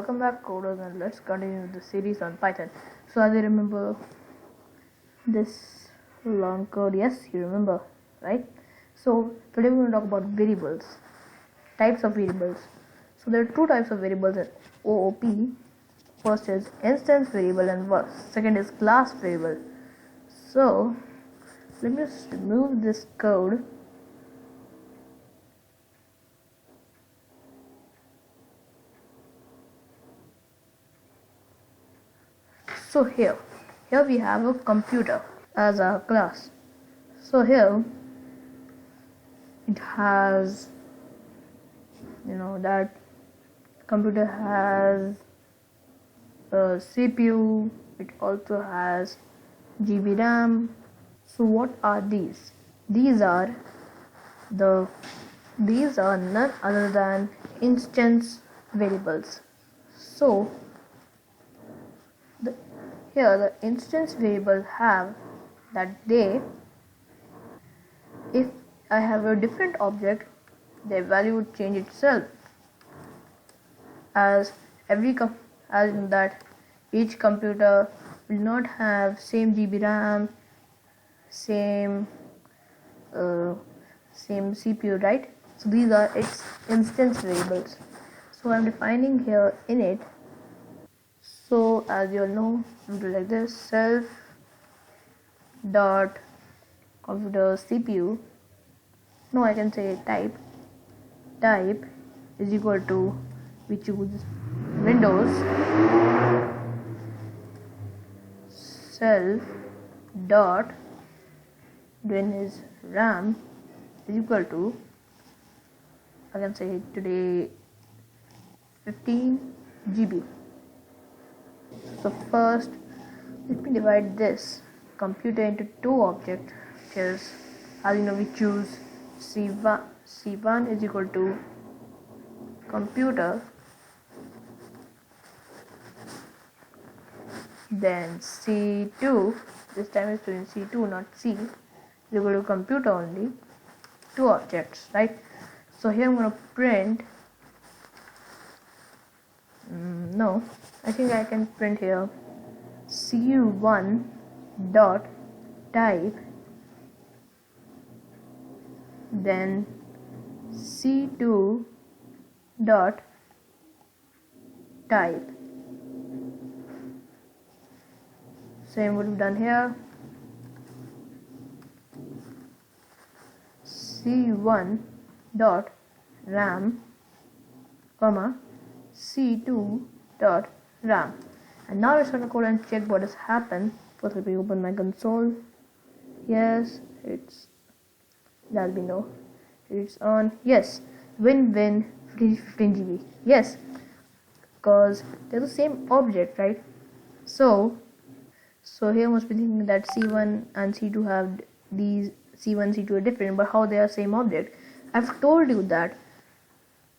welcome back coders, and let's continue the series on Python. So as you remember this long code, yes you remember, right? So today we're going to talk about variables, types of variables. So there are two types of variables in OOP. First is instance variable and second is class variable. So let me just remove this code. So here we have a computer as a class. So here it has, that computer has a CPU, it also has GB RAM. So what are these? These are none other than instance variables. So here the instance variables have that if I have a different object, their value would change itself, as in that each computer will not have same GB RAM, same CPU, right? So these are its instance variables. So I'm defining here init. So as you all know, I'm doing like this: self dot computer CPU. No, I can say type is equal to, we choose Windows, self dot then is RAM is equal to, I can say today 15 GB. So first let me divide this computer into two objects, which is, as you know, we choose C1 is equal to computer, then C2, this time is doing C2 not C, is equal to computer only, two objects, right? So here I'm going to print, no, I think I can print here C1 dot type, then C2 dot type. Same would have done here. C1 dot RAM, comma C2 dot RAM. And now let's run the code and check what has happened. First let me open my console. Yes, it's on. Yes, win 15 GB. Yes, because they're the same object, right? So here must be thinking that C1 and C2 have these, C1 C2 are different, but how they are same object? I've told you that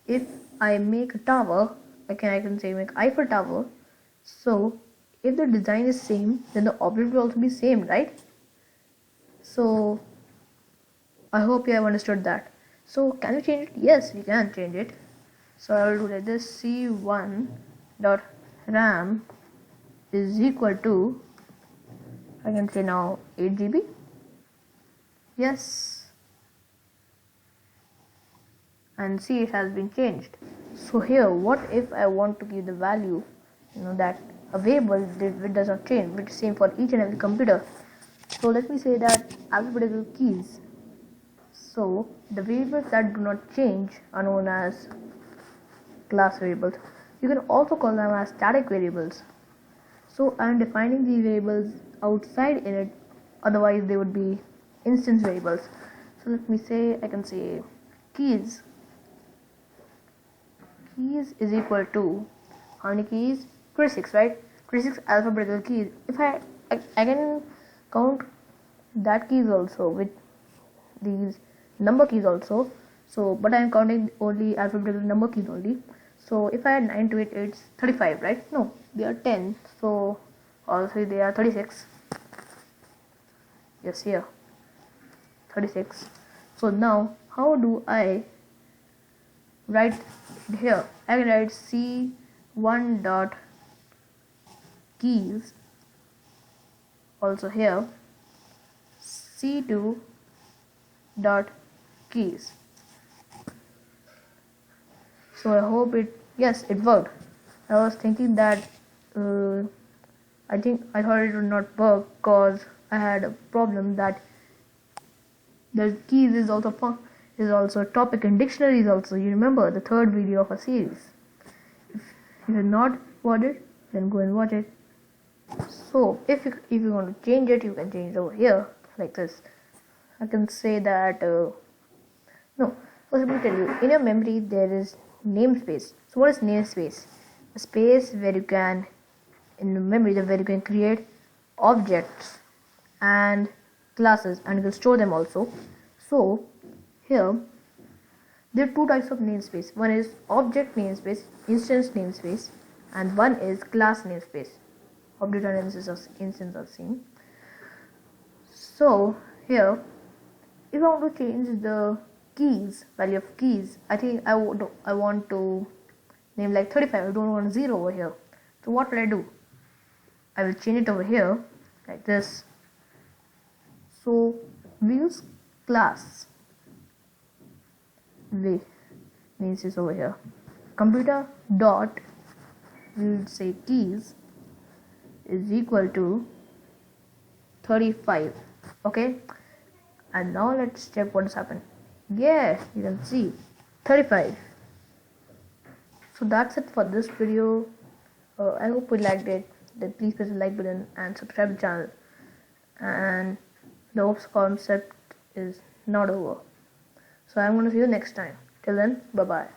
if I make a tower, I can say make Eiffel Tower. So if the design is same, then the object will also be same, right? So I hope you have understood that. So can we change it? Yes, we can change it. So I will do like this: C1 dot RAM is equal to, I can say now 8 GB. Yes, and see, it has been changed. So here, what if I want to give the value, that a variable that does not change, but same for each and every computer? So let me say that alphabetical keys. So the variables that do not change are known as class variables. You can also call them as static variables. So I am defining these variables outside init, otherwise they would be instance variables. So let me say, I can say keys is equal to, how many keys? 26, right? 26 alphabetical keys. If I can count that keys also with these number keys also. So but I am counting only alphabetical number keys only. So if I add 9 to it, it's 35, right? No, they are 10. So also they are 36. Yes, here 36. So now how do I write it here? I can write 1 dot keys, also here C2 dot keys. So I hope yes, it worked. I was thinking that I thought it would not work because I had a problem that the keys is also topic and dictionaries also. You remember the third video of a series. If you have not watched it, then go and watch it. So if you want to change it, you can change it over here like this. I can say that no. First, let me tell you. In your memory, there is namespace. So what is namespace? A space where you can, in the memory, where you can create objects and classes, and you can store them also. So here there are two types of namespace. One is object namespace, instance namespace, and one is class namespace. Object and instance are same. So here, if I want to change the keys, value of keys, I think I want to name like 35. I don't want 0 over here. So what will I do? I will change it over here like this. So we use class. We means is over here. Computer dot, we will say keys is equal to 35. Okay, and now let's check what has happened. Yeah, you can see 35. So that's it for this video. I hope you liked it. Then please press the like button and subscribe to the channel. And the OPS concept is not over. So I'm going to see you next time. Till then, bye bye.